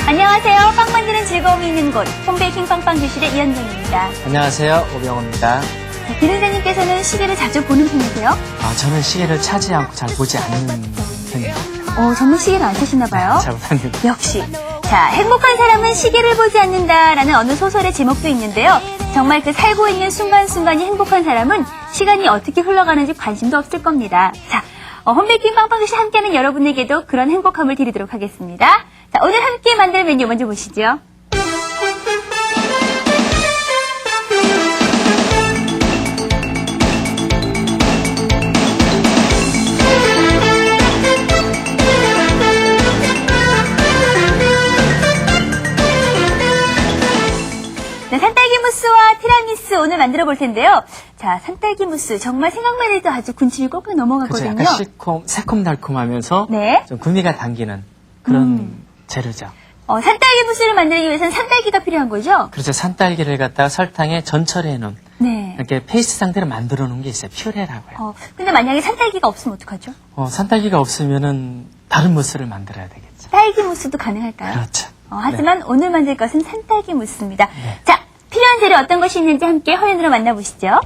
안녕하세요. 빵 만드는 즐거움이 있는 곳 홈베이킹 빵빵 교실의 이현정입니다. 안녕하세요. 오병호입니다. 기능자님께서는 시계를 자주 보는 편이세요? 저는 시계를 차지 않고 잘 보지 않는 편입니다. 정말 시계를 안 쓰시나 봐요. 잘 못합니다. 역시. 자, 행복한 사람은 시계를 보지 않는다라는 어느 소설의 제목도 있는데요. 정말 그 살고 있는 순간순간이 행복한 사람은 시간이 어떻게 흘러가는지 관심도 없을 겁니다. 자, 홈베이킹 빵빵 교실 함께하는 여러분에게도 그런 행복함을 드리도록 하겠습니다. 자, 오늘 함께 만들 메뉴 먼저 보시죠. 네, 산딸기 무스와 티라미수 오늘 만들어 볼 텐데요. 자, 산딸기 무스 정말 생각만 해도 아주 군침이 꼴깍 넘어가거든요. 그렇죠. 약간 새콤달콤하면서 네. 좀 구미가 당기는 그런 재료죠. 산딸기 무스를 만들기 위해서는 산딸기가 필요한 거죠? 그래서 산딸기를 갖다가 설탕에 전철해 놓은 네. 이렇게 페이스트 상태로 만들어 놓은 게 있어요. 퓨레라고요. 근데 만약에 산딸기가 없으면 어떡하죠? 산딸기가 없으면은 다른 무스를 만들어야 되겠죠. 딸기 무스도 가능할까요? 그렇죠. 하지만 오늘 만들 것은 산딸기 무스입니다. 네. 자, 필요한 재료 어떤 것이 있는지 함께 화면으로 만나보시죠.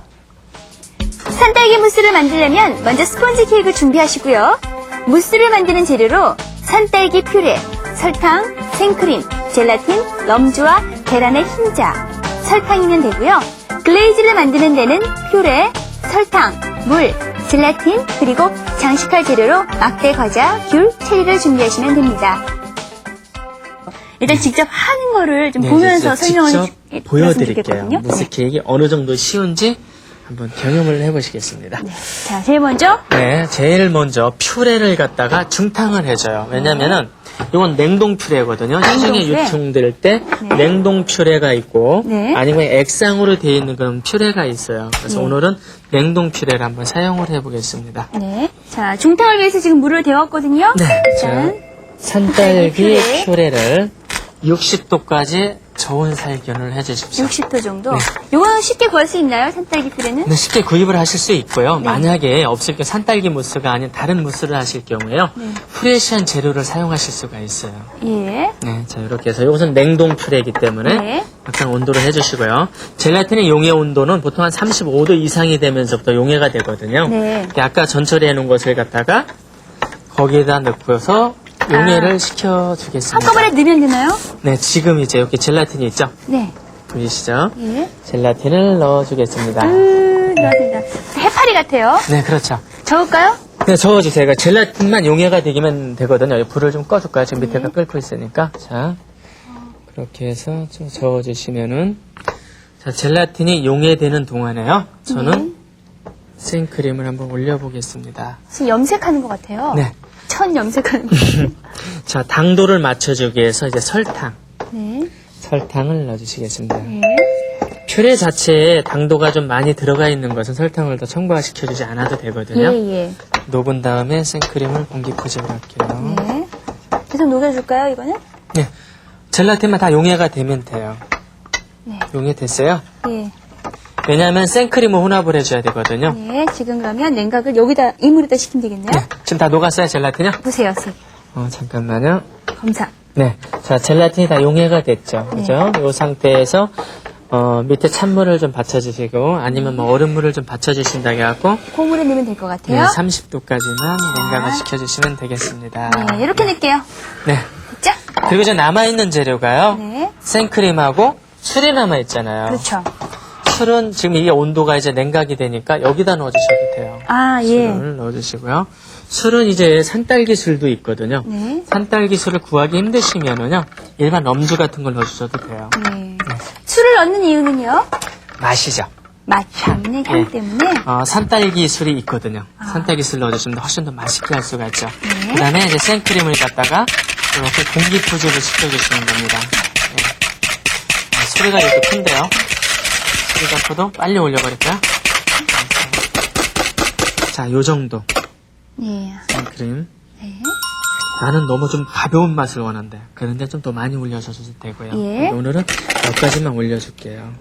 산딸기 무스를 만들려면 먼저 스펀지 케이크를 준비하시고요. 무스를 만드는 재료로 산딸기 퓨레, 설탕, 생크림, 젤라틴, 럼주와 계란의 흰자, 설탕이면 되고요. 글레이즈를 만드는 데는 퓨레, 설탕, 물, 젤라틴, 그리고 장식할 재료로 막대 과자, 귤, 체리를 준비하시면 됩니다. 일단 직접 하는 거를 좀 보면서 설명을 직접 보여드릴게요. 무스 케이크 어느 정도 쉬운지 한번 경험을 해보시겠습니다. 네. 자, 제일 먼저? 네, 제일 먼저 퓨레를 갖다가 중탕을 해줘요. 왜냐면은 이건 냉동 퓨레거든요. 시중에 유통될 때 냉동 퓨레가 있고 아니면 액상으로 되어 있는 그런 퓨레가 있어요. 그래서 오늘은 냉동 퓨레를 한번 사용을 해보겠습니다. 네. 자, 중탕을 위해서 지금 물을 데웠거든요. 네. 자, 산딸기 퓨레를 60도까지 저온 살균을 해주십시오. 60도 정도? 이거는 쉽게 구할 수 있나요? 산딸기 퓨레는? 네, 쉽게 구입을 하실 수 있고요. 만약에 없을 경우 산딸기 무스가 아닌 다른 무스를 하실 경우에요. 프레시한 재료를 사용하실 수가 있어요. 예. 네, 자 이렇게 해서 이것은 냉동 퓨레이기 때문에 약간 온도를 해주시고요. 젤라틴의 용해 온도는 보통 한 35도 이상이 되면서부터 용해가 되거든요. 네. 아까 전처리해 놓은 것을 갖다가 거기에다 넣고서 용해를 시켜주겠습니다. 한꺼번에 넣으면 되나요? 네, 지금 이제 여기 젤라틴이 있죠? 네. 보이시죠? 예. 젤라틴을 넣어주겠습니다. 넣어줍니다. 해파리 같아요. 네, 그렇죠. 저을까요? 네, 저어주세요. 그러니까 젤라틴만 용해가 되기면 되거든요. 불을 좀 꺼줄까요? 지금 밑에가 끓고 있으니까. 자, 그렇게 해서 좀 저어주시면은, 자, 젤라틴이 용해되는 동안에요. 저는 생크림을 한번 올려보겠습니다. 지금 염색하는 것 같아요. 네. 천 염색하는 것 같아요. 자, 당도를 맞춰주기 위해서 이제 설탕. 네. 설탕을 넣어주시겠습니다. 네. 퓨레 자체에 당도가 좀 많이 들어가 있는 것은 설탕을 더 첨가시켜주지 않아도 되거든요. 예. 녹은 다음에 생크림을 공기 포집을 할게요. 네. 계속 녹여줄까요, 이거는? 네. 젤라틴만 다 용해가 되면 돼요. 네. 용해됐어요? 예. 왜냐하면 생크림을 혼합을 해줘야 되거든요. 네. 지금 그러면 냉각을 여기다, 이물에다 시키면 되겠네요? 네. 지금 다 녹았어요, 젤라틴이요? 보세요, 색. 잠깐만요. 검사. 네. 자, 젤라틴이 다 용해가 됐죠. 그죠? 이 상태에서, 밑에 찬물을 좀 받쳐주시고, 아니면 뭐 얼음물을 좀 받쳐주신다고 해갖고, 고물에 넣으면 될 것 같아요. 네, 30도까지만 냉각을 시켜주시면 되겠습니다. 네, 이렇게 넣을게요. 네. 됐죠? 그리고 이제 남아있는 재료가요. 네. 생크림하고 술이 남아있잖아요. 그렇죠. 술은 지금 이게 온도가 이제 냉각이 되니까 여기다 넣어주셔도 돼요. 아, 예. 술을 넣어주시고요. 술은 이제 산딸기 술도 있거든요. 네. 산딸기 술을 구하기 힘드시면은요, 일반 럼주 같은 걸 넣어주셔도 돼요. 네. 술을 넣는 이유는요? 맛이죠. 맛 때문에, 향 때문에. 산딸기 술이 있거든요. 산딸기 술 넣어주시면 훨씬 더 맛있게 할 수가 있죠. 그 다음에 이제 생크림을 갖다가 이렇게 공기 포집을 시켜주시면 됩니다. 네. 소리가 이렇게 큰데요. 소리가 커도 빨리 올려버릴까요? 자, 요 정도. 네. 생크림. 네. 나는 너무 좀 가벼운 맛을 원한대. 그런데 좀 더 많이 올려줘도 되고요. 예. 오늘은 여기까지만 올려줄게요.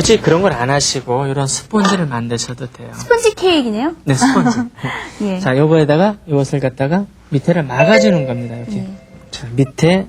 굳이 그런 걸 안 하시고 이런 스폰지를 만드셔도 돼요. 스펀지 케이크네요. 네, 스폰지. 예. 자, 요거에다가 이것을 갖다가 밑에를 막아주는 겁니다. 이렇게. 예. 자, 밑에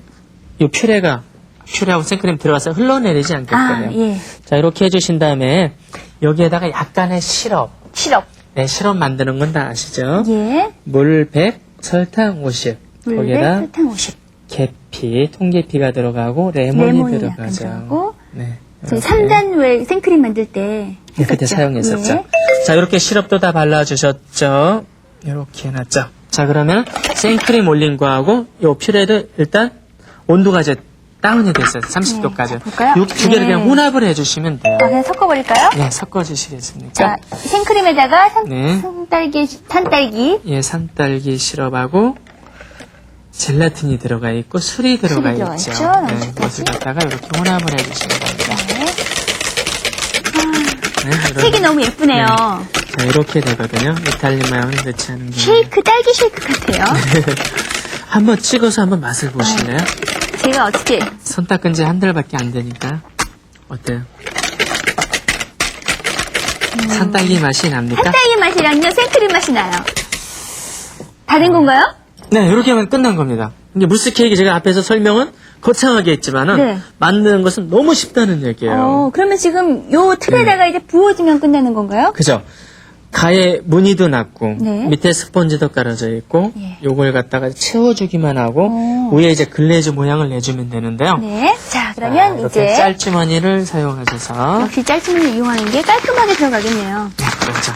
요 퓨레하고 생크림 들어가서 흘러내리지 않게끔요. 예. 자, 이렇게 해주신 다음에 여기에다가 약간의 시럽. 시럽. 네, 시럽 만드는 건 다 아시죠? 예. 물 100, 설탕 50. 물 거기에다 100, 설탕 50. 계피, 통계피가 들어가고 레몬이 약간 들어가죠. 들어가고. 네. 저희 이렇게. 3단 왜 생크림 만들 때 네, 그때 했었죠. 사용했었죠. 예. 자, 이렇게 시럽도 다 발라주셨죠. 이렇게 해놨죠. 자, 그러면 생크림 올린 거하고 요 퓨레를 일단 온도가 이제 다운이 됐어요. 30도까지. 자, 볼까요? 이 두 개를 네. 그냥 혼합을 해주시면 돼요. 그냥 섞어버릴까요? 네, 섞어주시겠습니까? 자, 생크림에다가 네. 산딸기. 예, 산딸기 시럽하고 젤라틴이 들어가 있고 술이 들어가 들어가 있죠. 있죠. 네, 그것을 갖다가 이렇게 혼합을 해주시면 됩니다. 네, 이런- 색이 너무 예쁘네요. 자, 이렇게 되거든요. 이탈리아 마요는 넣지 않은 게. 쉐이크, 딸기 쉐이크 같아요. 한번 찍어서 한번 맛을 보실래요? 제가 어떻게, 손 닦은 지 한 달밖에 안 되니까. 어때요? 산딸기 맛이 납니까? 산딸기 맛이랑요, 생크림 맛이 나요. 다 된 건가요? 네, 이렇게 하면 끝난 겁니다. 이제 무스 케이크 제가 앞에서 설명은 거창하게 했지만은 네. 만드는 것은 너무 쉽다는 얘기예요. 그러면 지금 요 틀에다가 이제 부어주면 끝나는 건가요? 그죠? 가에 무늬도 났고 네. 밑에 스펀지도 깔아져 있고 예. 요걸 갖다가 채워주기만 하고 위에 이제 글레이즈 모양을 내주면 되는데요. 네. 자, 자, 그러면 이렇게 이제 짤주머니를 사용하셔서 역시 짤주머니 이용하는 게 깔끔하게 들어가겠네요. 네, 그렇죠.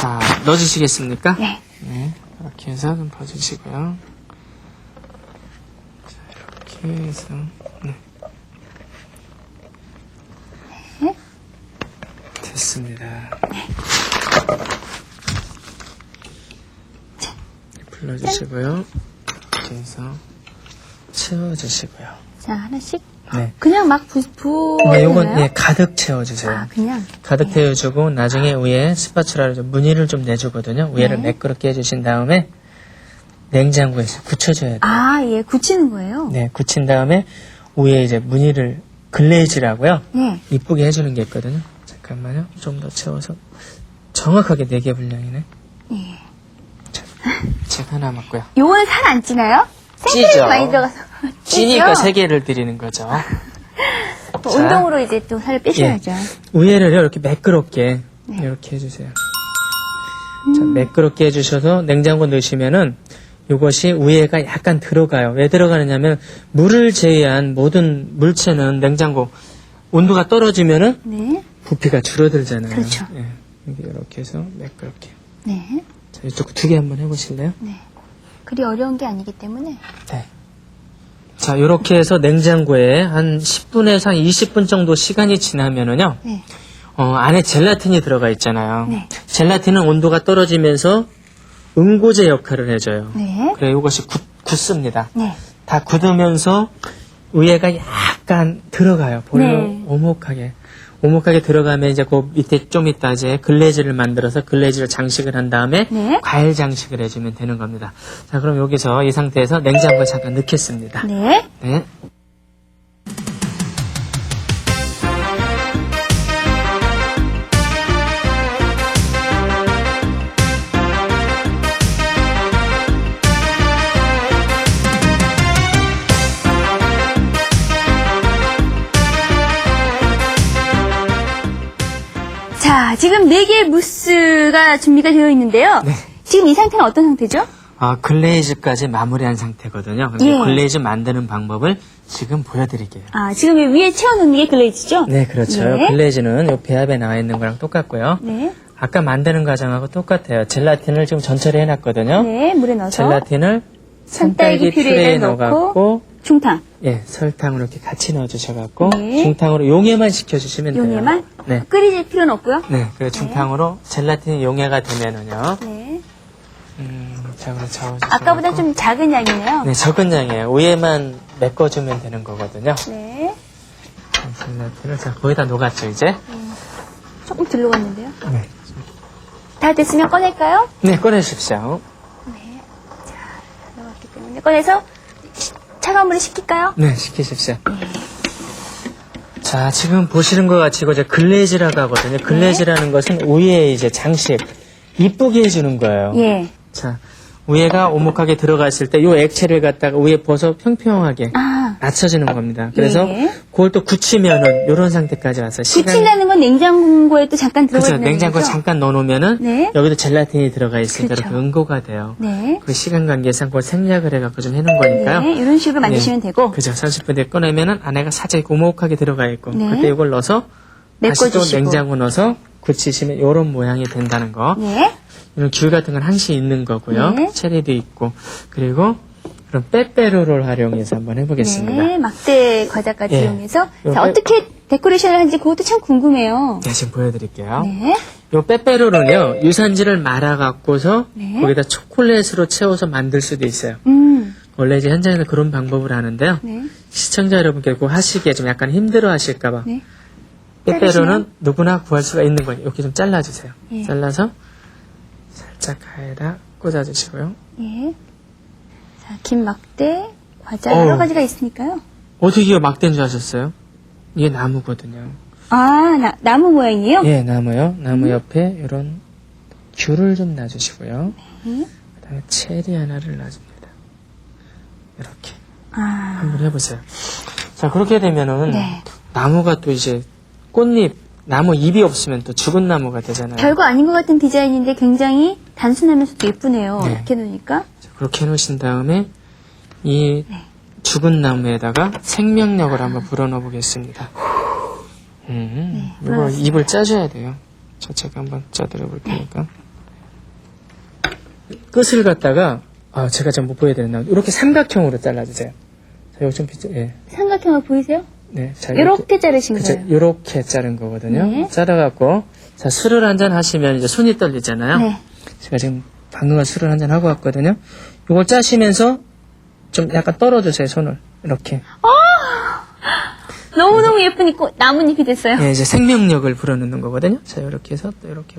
자, 넣어주시겠습니까? 네. 네, 이렇게 해서 좀 봐주시고요. 자, 이렇게 해서 네. 네. 됐습니다. 불러주시고요. 이렇게 해서 채워주시고요. 자, 하나씩. 네. 그냥 막 네, 부어야 요건 되나요? 예, 가득 채워주세요. 아, 그냥. 가득 채워주고 나중에 위에 스파츌라로 좀 무늬를 좀 내주거든요. 위에를 네. 매끄럽게 해주신 다음에 냉장고에서 굳혀줘야 돼요. 아, 예, 굳히는 거예요? 네, 굳힌 다음에 위에 이제 무늬를 글레이즈라고요. 네. 이쁘게 해주는 게 있거든요. 잠깐만요. 좀 더 채워서 정확하게 4개 분량이네. 예. 책 하나 맞고요. 요건 살 안 찌나요? 생크림이 찌죠. 많이 들어가서. 찌니까 찌죠? 3개를 드리는 거죠. 또 자. 운동으로 이제 또 살을 빼셔야죠. 위에를 이렇게 매끄럽게 이렇게 해주세요. 자, 매끄럽게 해주셔서 냉장고 넣으시면은 이것이 위에가 약간 들어가요. 왜 들어가느냐면 물을 제외한 모든 물체는 냉장고 온도가 떨어지면은 네. 부피가 줄어들잖아요. 그렇죠. 예, 이렇게 해서 매끄럽게. 네. 자, 이쪽 2개 한번 해보실래요? 네. 그리 어려운 게 아니기 때문에. 네. 자, 이렇게 해서 냉장고에 한 10분에서 한 20분 정도 시간이 지나면은요, 네. 안에 젤라틴이 들어가 있잖아요. 네. 젤라틴은 온도가 떨어지면서 응고제 역할을 해줘요. 네. 그래, 이것이 굳습니다. 네. 다 굳으면서 위에가 약간 들어가요. 볼록 네. 오목하게. 오목하게 들어가면 이제 그 밑에 좀 이따 이제 글레이즈를 만들어서 글레이즈를 장식을 한 다음에 네. 과일 장식을 해주면 되는 겁니다. 자, 그럼 여기서 이 상태에서 냉장고에 잠깐 넣겠습니다. 네. 네. 자, 지금 4개의 무스가 준비가 되어 있는데요. 네. 지금 이 상태는 어떤 상태죠? 글레이즈까지 마무리한 상태거든요. 근데 예. 글레이즈 만드는 방법을 지금 보여드릴게요. 아, 지금 이 위에 채워놓는 게 글레이즈죠? 네, 그렇죠. 네. 글레이즈는 요 배합에 나와 있는 거랑 똑같고요. 네. 아까 만드는 과정하고 똑같아요. 젤라틴을 지금 전처리 해놨거든요. 네, 물에 넣어서. 젤라틴을 산딸기 퓨레에 넣어갖고 중탕. 예, 설탕으로 이렇게 같이 넣어주셔갖고 네. 중탕으로 용해만 시켜주시면 돼요. 용해만? 네. 끓이실 필요는 없고요. 네, 그래 중탕으로 젤라틴이 용해가 되면은요. 네. 자, 그럼 저어주셔. 아까보다 좀 작은 양이네요. 네, 적은 양이에요. 위에만 메꿔주면 되는 거거든요. 네. 젤라틴을 자 거의 다 녹았죠 이제. 조금 덜 녹았는데요. 네. 다 됐으면 꺼낼까요? 네, 꺼내십시오. 네. 자, 녹았기 때문에 꺼내서 차가운 물에 식힐까요? 네, 시키십시오. 자, 지금 보시는 것 같이 이거 이제 글레이즈라고 하거든요. 글레이즈라는 것은 우유에 이제 장식, 이쁘게 해주는 거예요. 예. 자, 우유가 오목하게 들어갔을 때 이 액체를 갖다가 우유에 벗어 평평하게 낮춰주는 겁니다. 그래서 예. 그걸 또 굳히면은 이런 상태까지 와서 굳힌다는 건 냉장고에 또 잠깐 들어가 그렇죠. 있는 냉장고에 거죠? 잠깐 넣어놓으면은 네. 여기도 젤라틴이 들어가 있으니까 그렇죠. 이렇게 응고가 돼요. 네. 그 시간 관계상 그걸 생략을 해갖고 좀 해놓은 거니까요. 네, 이런 식으로 만드시면 네. 되고. 그죠. 30분 뒤에 꺼내면은 안에가 살짝 오목하게 들어가 있고 네. 그때 이걸 넣어서 다시 또 메꿔주시고. 냉장고 넣어서 굳히시면 이런 모양이 된다는 거. 네. 이런 귤 같은 건 항시 있는 거고요. 네. 체리도 있고 그리고 그럼 빼빼로를 활용해서 한번 해보겠습니다. 네, 막대 과자까지 예. 이용해서. 요 자, 빼- 어떻게 데코레이션을 하는지 그것도 참 궁금해요. 네, 지금 보여드릴게요. 네. 요 빼빼로는요 유산지를 말아갖고서 네. 거기다 초콜릿으로 채워서 만들 수도 있어요. 원래 이제 현장에서 그런 방법을 하는데요. 네. 시청자 여러분께 그거 하시기에 좀 약간 힘들어 하실까봐 네. 빼빼로는 자르시면? 누구나 구할 수가 있는 거예요. 이렇게 좀 잘라주세요. 예. 잘라서 살짝 가에다 꽂아주시고요. 예. 자, 긴 막대, 과자 어우. 여러 가지가 있으니까요. 어떻게 이거 막대인 줄 아셨어요? 이게 나무거든요. 아, 나무 모양이에요? 예, 나무요. 나무 옆에 이런 귤을 좀 놔주시고요. 네. 그다음에 체리 하나를 놔줍니다. 이렇게 아, 한번 해보세요. 자, 그렇게 되면은 네. 나무가 또 이제 꽃잎, 나무 잎이 없으면 또 죽은 나무가 되잖아요. 별거 아닌 것 같은 디자인인데 굉장히 단순하면서도 예쁘네요. 네. 이렇게 놓으니까. 자, 그렇게 해놓으신 다음에 이 네. 죽은 나무에다가 생명력을 한번 불어넣어 보겠습니다. 이거 불어넣었습니다. 잎을 짜줘야 돼요. 저 제가 한번 짜드려 볼 테니까. 끝을 갖다가 제가 좀 못 보여드렸나 이렇게 삼각형으로 잘라주세요. 자, 이거 좀 예. 삼각형을 보이세요? 네, 자, 이렇게 자르신 그쵸, 거예요. 요렇게 자른 거거든요. 네. 자라갖고, 자, 술을 한잔 하시면 이제 손이 떨리잖아요. 네. 제가 지금 방금 술을 한잔 하고 왔거든요. 요걸 짜시면서 좀 약간 떨어주세요, 손을. 이렇게. 너무너무 예쁜 나뭇잎이 됐어요. 예, 이제 생명력을 불어넣는 거거든요. 자, 요렇게 해서 또 이렇게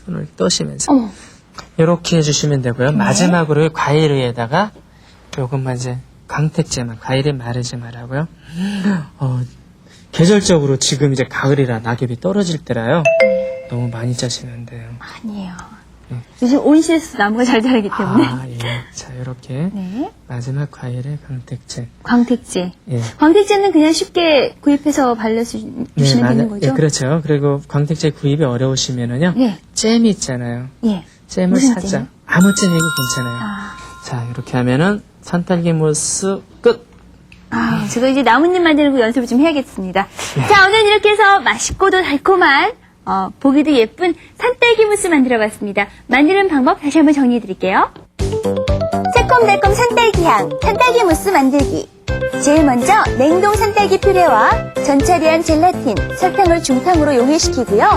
손을 떠시면서. 어머. 요렇게 해주시면 되고요. 네. 마지막으로 과일 위에다가 요것만 이제 광택제만, 과일이 마르지 말라고요. 계절적으로 지금 이제 가을이라 낙엽이 떨어질 때라요. 너무 많이 짜시면 안 돼요. 아니에요. 네. 요즘 온실에서 나무가 잘 자라기 때문에. 예. 자, 이렇게 네. 마지막 과일에 광택제. 광택제. 예. 광택제는 그냥 쉽게 구입해서 발라주시면 되는 거죠? 예, 그렇죠. 그리고 광택제 구입이 어려우시면은요. 예. 잼이 있잖아요. 예. 잼을 무슨 살짝 잼이요? 아무 잼이고 괜찮아요. 아. 자, 이렇게 하면은 산딸기 무스 끝. 제가 이제 나뭇잎 만드는 거 연습을 좀 해야겠습니다. 자, 오늘 이렇게 해서 맛있고도 달콤한, 보기도 예쁜 산딸기 무스 만들어 봤습니다. 만드는 방법 다시 한번 정리해 드릴게요. 새콤달콤 산딸기 향, 산딸기 무스 만들기. 제일 먼저 냉동 산딸기 퓨레와 전처리한 젤라틴, 설탕을 중탕으로 용해시키고요.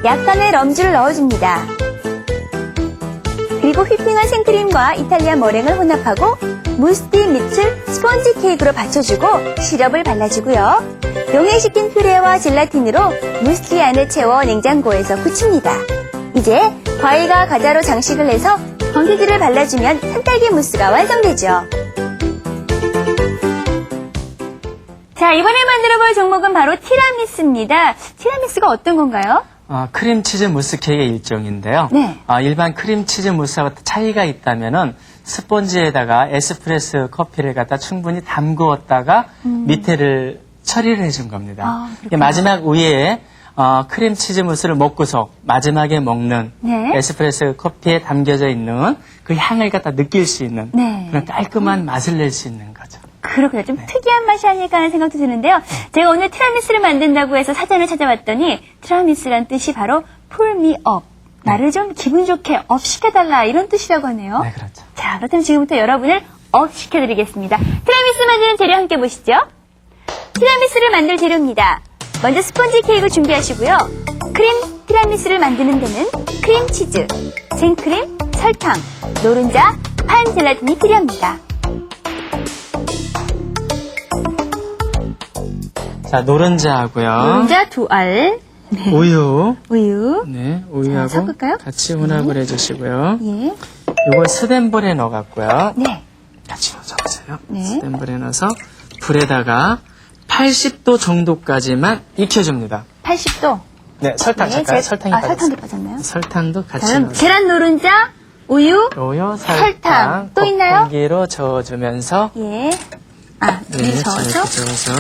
약간의 럼주를 넣어줍니다. 그리고 휘핑한 생크림과 이탈리안 머랭을 혼합하고 무스티 밑을 스펀지 케이크로 받쳐주고 시럽을 발라주고요. 용해시킨 퓨레와 젤라틴으로 무스티 안에 채워 냉장고에서 굳힙니다. 이제 과일과 과자로 장식을 해서 광택제를 발라주면 산딸기 무스가 완성되죠. 자, 이번에 만들어볼 종목은 바로 티라미수입니다. 티라미수가 어떤 건가요? 크림치즈 무스 케이크의 일종인데요. 네. 일반 크림치즈 무스와 차이가 있다면은 스펀지에다가 에스프레소 커피를 갖다 충분히 담그었다가 밑에를 처리를 해준 겁니다. 그렇구나. 마지막 위에 크림치즈 무스를 먹고서 마지막에 먹는 네. 에스프레소 커피에 담겨져 있는 그 향을 갖다 느낄 수 있는 네. 그런 깔끔한 맛을 낼 수 있는 거죠. 그렇군요. 좀 특이한 맛이 아닐까 하는 생각도 드는데요. 제가 오늘 티라미수를 만든다고 해서 사전을 찾아봤더니 티라미수란 뜻이 바로 pull me up. 나를 좀 기분 좋게 업 시켜달라 이런 뜻이라고 하네요. 네, 그렇죠. 자, 그렇다면 지금부터 여러분을 업 시켜드리겠습니다. 티라미수 만드는 재료 함께 보시죠. 티라미수를 만들 재료입니다. 먼저 스펀지 케이크를 준비하시고요. 크림 티라미수를 만드는 데는 크림치즈, 생크림, 설탕, 노른자, 판 젤라틴이 필요합니다. 자, 노른자하고요. 노른자 2알, 네. 우유. 우유, 네, 우유하고 자, 섞을까요? 같이 혼합을 해주시고요. 예, 이걸 스댄볼에 넣어갖고요. 네, 같이 넣어보세요. 네. 스탠불에 넣어서 불에다가 80도 정도까지만 익혀줍니다. 80도. 네, 설탕 잠깐 설탕이 빠졌어요. 설탕도 빠졌나요? 설탕도 같이 자, 그럼 넣어서 계란 노른자, 우유, 우유, 설탕. 또 있나요? 볶음기로 저어주면서 예. 아, 네, 물 저어서 자, 이렇게 저어서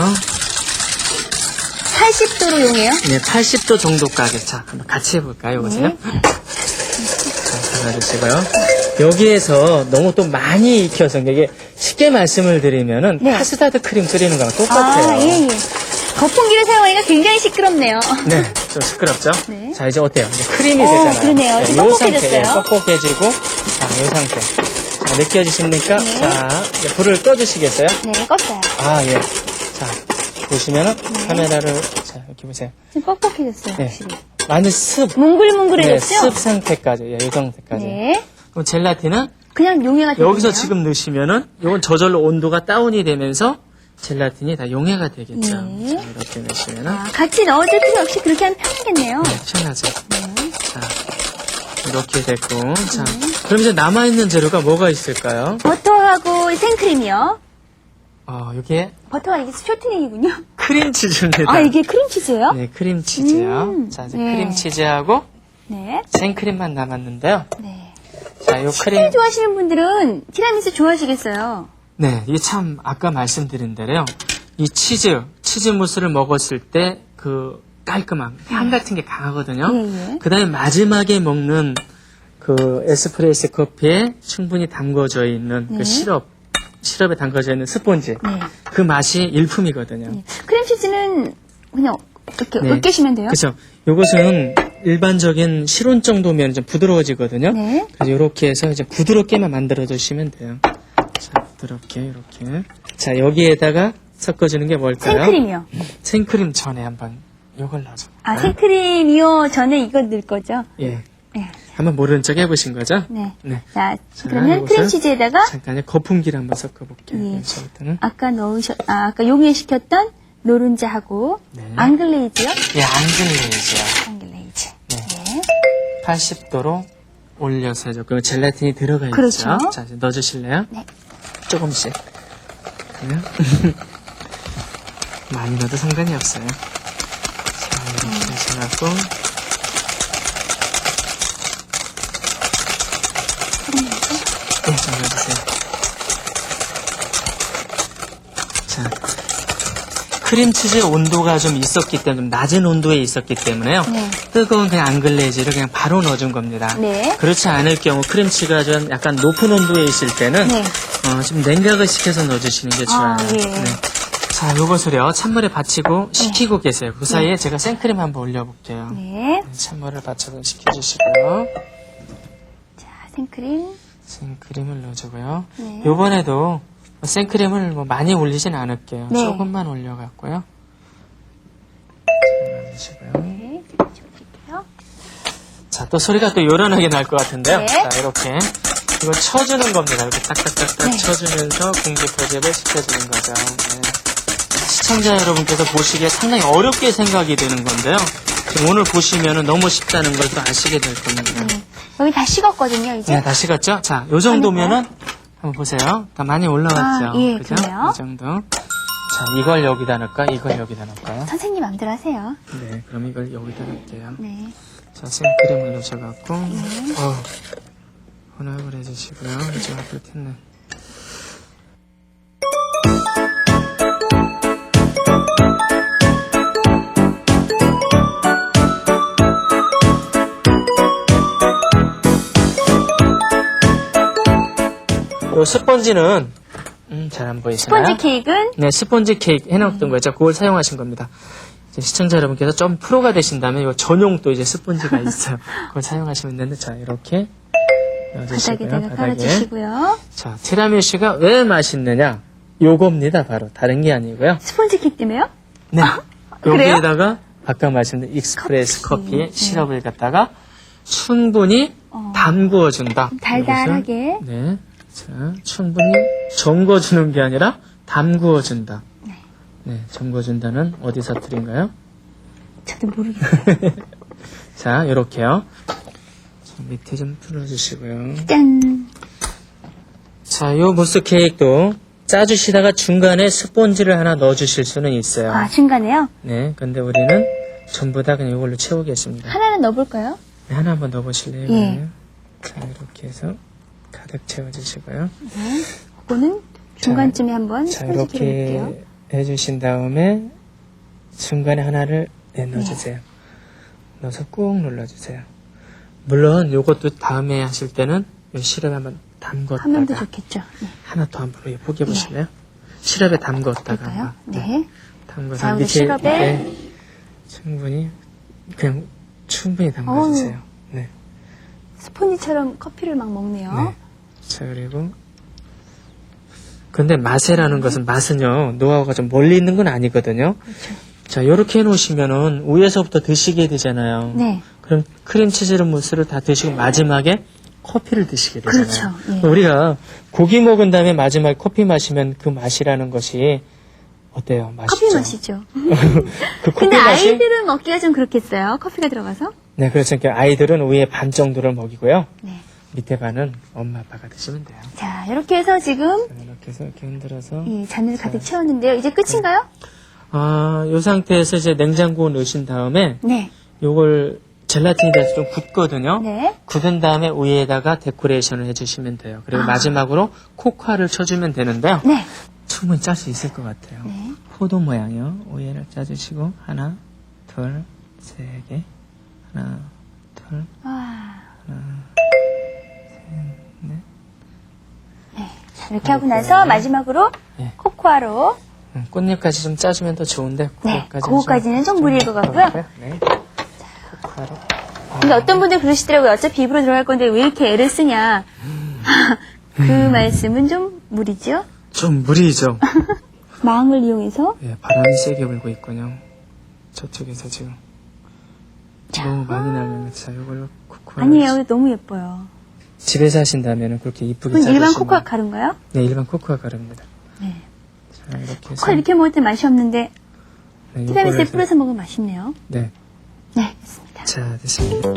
80도로 용해요. 네, 80도 정도까지. 자, 한번 같이 해볼까요? 보세요. 네. 자, 잡아주시고요. 여기에서 너무 또 많이 익혀서 이게 쉽게 말씀을 드리면은 네. 카스타드 크림 끓이는 거랑 똑같아요. 아, 예, 예. 거품기를 사용하니까 굉장히 시끄럽네요. 네, 좀 시끄럽죠? 네. 자, 이제 어때요? 이제 크림이 되잖아요. 그러네요. 좀 요 상태, 뻑뻑해졌어요. 뻑뻑해지고, 자, 이 상태. 자, 느껴지십니까? 네. 자, 이제 불을 꺼주시겠어요? 네, 껐어요. 아, 예. 자, 보시면은 카메라를, 자, 이렇게 보세요. 좀 뻑뻑해졌어요, 네. 확실히. 완전 습. 네, 몽글몽글해졌죠? 습 상태까지. 예, 이 상태까지. 네. 그럼 젤라틴은 그냥 용해가 되겠네요. 여기서 지금 넣으시면은 이건 저절로 온도가 다운이 되면서 젤라틴이 다 용해가 되겠죠. 네. 자, 이렇게 넣으시면은 아, 같이 넣어줄 필요 없이 그렇게 하면 편하겠네요. 시원하죠. 네. 자, 이렇게 됐고. 자, 그럼 이제 남아있는 재료가 뭐가 있을까요? 버터하고 생크림이요. 이게 버터가 이게 쇼트닝이군요. 크림치즈입니다. 아, 이게 크림치즈예요? 네, 크림치즈요. 자, 이제 네. 크림치즈하고 네. 생크림만 남았는데요. 네. 자, 요 크림. 치즈 좋아하시는 분들은 티라미수 좋아하시겠어요. 네, 이게 참 아까 말씀드린 대로요. 이 치즈 무스를 먹었을 때 그 깔끔함, 향 같은 게 강하거든요. 예, 예. 그 다음에 마지막에 먹는 그 에스프레소 커피에 충분히 담궈져 있는 네. 그 시럽에 담궈져 있는 스폰지. 네. 그 맛이 일품이거든요. 네. 크림치즈는 그냥 이렇게 네. 으깨시면 돼요. 그렇죠. 요것은 일반적인 실온 정도면 좀 부드러워지거든요. 네. 그래서 이렇게 해서 이제 부드럽게만 만들어 주시면 돼요. 자, 부드럽게 이렇게. 자, 여기에다가 섞어주는 게 뭘까요? 생크림이요. 생크림 전에 한번 요걸 넣어줘. 아, 생크림이요. 전에 이거 넣을 거죠? 예. 네. 한번 모르는 척 해보신 거죠? 네. 네. 자, 자, 그러면 이것을 크림치즈에다가 잠깐 거품기를 한번 섞어볼게요. 예. 여기서부터는. 아까 용해시켰던 노른자하고 네. 앙글레이즈요? 예, 앙글레이즈요. 앙글레이즈. 네. 네. 80도로 올려서 해줘. 그리고 젤라틴이 들어가 있죠. 그렇죠. 자, 이제 넣어주실래요? 네. 조금씩. 그래요? 많이 넣어도 상관이 없어요. 자, 이렇게 해서갖고. 네, 좀 넣어주세요. 자, 크림치즈의 온도가 좀 있었기 때문에, 좀 낮은 온도에 있었기 때문에요. 네. 뜨거운 그냥 앙글레이즈를 그냥 바로 넣어준 겁니다. 네. 그렇지 않을 경우 크림치즈가 좀 약간 높은 온도에 있을 때는 네. 좀 냉각을 시켜서 넣어주시는 게 좋아요. 아, 예. 네. 자, 요것을요 찬물에 받치고 식히고 계세요. 그 사이에 제가 생크림 한번 올려볼게요. 네. 찬물을 받쳐서 식혀주시고요. 자, 생크림. 생크림을 넣어주고요. 네. 요번에도 생크림을 많이 올리진 않을게요. 네. 조금만 올려갖고요. 넣어주시고요. 네. 줄게요. 자, 또 소리가 또 요란하게 날 것 같은데요. 네. 자, 이렇게. 이거 쳐주는 겁니다. 이렇게 딱딱딱딱 네. 쳐주면서 공기 포집을 시켜주는 거죠. 네. 시청자 여러분께서 보시기에 상당히 어렵게 생각이 되는 건데요. 지금 오늘 보시면은 너무 쉽다는 걸 또 아시게 될 겁니다. 여기 다 식었거든요, 이제. 네, 다 식었죠? 자, 요 정도면은 한번 보세요. 다 많이 올라왔죠? 아, 예, 그죠? 그래요? 이 정도. 자, 이걸 여기다 넣을까? 이걸 여기다 넣을까요? 선생님 마음대로 하세요. 네, 그럼 이걸 여기다 넣을게요. 네. 자, 생크림을 넣으셔갖고, 혼합을 해주시고요. 이제 앞을 텄네. 요 스펀지는, 잘 안 보이시나요? 스펀지 케이크는 네, 스펀지 케이크 해놨던 거죠. 그걸 사용하신 겁니다. 이제 시청자 여러분께서 좀 프로가 되신다면 이 전용 또 이제 스펀지가 있어요. 그걸 사용하시면 되는데, 자, 이렇게 넣어주시고요. 바닥에다가 깔아주시고요. 자, 티라미슈가 왜 맛있느냐? 요겁니다, 바로. 다른 게 아니고요. 스펀지 케이크 때문에요? 네. 그래요? 여기에다가 아까 말씀드린 익스프레스 커피에 시럽을 갖다가 충분히 담구어준다. 달달하게. 이것을, 네. 자, 충분히 정궈주는 게 아니라 담구어준다. 네, 정궈준다는 어디 사투리인가요? 저도 모르겠어요. 자, 요렇게요. 자, 밑에 좀 풀어주시고요. 짠. 자, 요 무스 케이크도 짜주시다가 중간에 스폰지를 하나 넣어주실 수는 있어요. 아, 중간에요? 네, 근데 우리는 전부 다 그냥 이걸로 채우겠습니다. 하나는 넣어볼까요? 네, 하나 한번 넣어보실래요? 예. 그러면? 자, 이렇게 해서 가득 채워주시고요. 네. 그거는 중간쯤에 한번 자, 스폰지키를 이렇게 넣을게요. 해주신 다음에 중간에 하나를 넣어주세요. 넣어서 꾹 눌러주세요. 물론 이것도 다음에 하실 때는 이 시럽에 한번 담궜다가 하면 더 좋겠죠. 네. 하나 더 한번 포개해 보실래요? 시럽에 담궜다가 볼까요? 네. 담궈서 자, 우리 밑에 시럽에 충분히 그냥 충분히 담가주세요. 네. 스폰지처럼 커피를 막 먹네요. 네. 자, 그리고 근데 맛이라는 것은 맛은요 노하우가 좀 멀리 있는 건 아니거든요. 그렇죠. 자, 이렇게 해놓으시면은 위에서부터 드시게 되잖아요. 네. 그럼 크림치즈 무스를 다 드시고 마지막에 커피를 드시게 되잖아요. 그렇죠. 예. 우리가 고기 먹은 다음에 마지막에 커피 마시면 그 맛이라는 것이 어때요? 맛있죠? 커피 맛이죠. 그 커피 근데 맛이 아이들은 먹기가 좀 그렇겠어요. 커피가 들어가서. 네, 그래서 그러니까 아이들은 위에 반 정도를 먹이고요. 네. 밑에 반은 엄마 아빠가 드시면 돼요. 자, 이렇게 해서 지금 자, 이렇게 해서 이렇게 흔들어서 이 잔을 가득 채웠는데요. 이제 끝인가요? 이 상태에서 이제 냉장고에 넣으신 다음에 네. 요걸 젤라틴이 돼서 좀 굳거든요. 네. 굳은 다음에 위에다가 데코레이션을 해주시면 돼요. 그리고 마지막으로 코코아를 쳐주면 되는데요. 네. 충분히 짤 수 있을 것 같아요. 네. 포도 모양이요. 위에를 짜주시고 하나, 둘, 세 개, 하나, 둘, 와. 넷. 자, 이렇게 하고 나서 마지막으로 네. 코코아로. 꽃잎까지 좀 짜주면 더 좋은데 네. 그거까지는 좀 무리일 것 같고요. 네. 코코아로. 근데 어떤 분들 그러시더라고요. 어차피 입으로 들어갈 건데 왜 이렇게 애를 쓰냐. 그 말씀은 좀 무리죠? 좀 무리죠. 망을 이용해서. 예, 바람이 세게 불고 있군요. 저쪽에서 지금. 너무 많이 나면 자, 이걸로 코코아. 아니에요. 너무 예뻐요. 집에서 하신다면 그렇게 이쁘게 그건 일반 짜주시면- 코코아 가루인가요? 네, 일반 코코아 가루입니다. 네. 자, 이렇게 해서 코코아 이렇게 먹을 때 맛이 없는데 네, 티라미수에 요거를 뿌려서 먹으면 맛있네요. 네. 네, 됐습니다. 자, 됐습니다.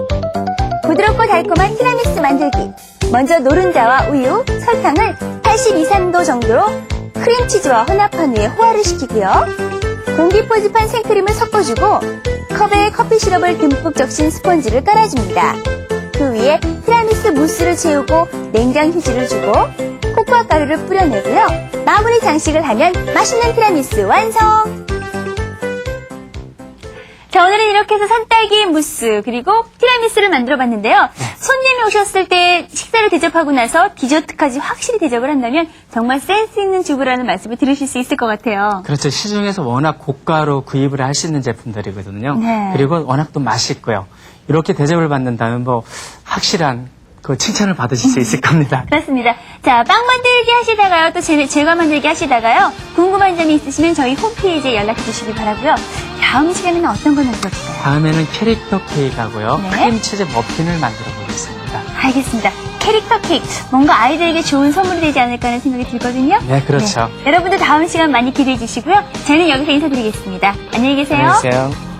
부드럽고 달콤한 티라미수 만들기. 먼저 노른자와 우유, 설탕을 82~3도 정도로 크림치즈와 혼합한 후에 호화를 시키고요. 공기포집한 생크림을 섞어주고 컵에 커피 시럽을 듬뿍 적신 스펀지를 깔아줍니다. 그 위에 티라미수 무스를 채우고 냉장 휴지를 주고 코코아 가루를 뿌려내고요. 마무리 장식을 하면 맛있는 티라미수 완성! 자, 오늘은 이렇게 해서 산딸기 무스 그리고 티라미수를 만들어봤는데요. 손님이 오셨을 때 식사를 대접하고 나서 디저트까지 확실히 대접을 한다면 정말 센스 있는 주부라는 말씀을 들으실 수 있을 것 같아요. 그렇죠. 시중에서 워낙 고가로 구입을 할 수 있는 제품들이거든요. 네. 그리고 워낙 또 맛있고요. 이렇게 대접을 받는다면 뭐 확실한 그 칭찬을 받으실 수 있을 겁니다. 그렇습니다. 자, 빵 만들기 하시다가요, 또 제과 만들기 하시다가요, 궁금한 점이 있으시면 저희 홈페이지에 연락해 주시기 바라고요. 다음 시간에는 어떤 걸 만들어볼까요? 다음에는 캐릭터 케이크하고요. 네. 크림치즈 머핀을 만들어 보겠습니다. 알겠습니다. 캐릭터 케이크, 뭔가 아이들에게 좋은 선물이 되지 않을까 하는 생각이 들거든요. 네, 그렇죠. 여러분들 다음 시간 많이 기대해 주시고요. 저는 여기서 인사드리겠습니다. 안녕히 계세요. 안녕히 계세요.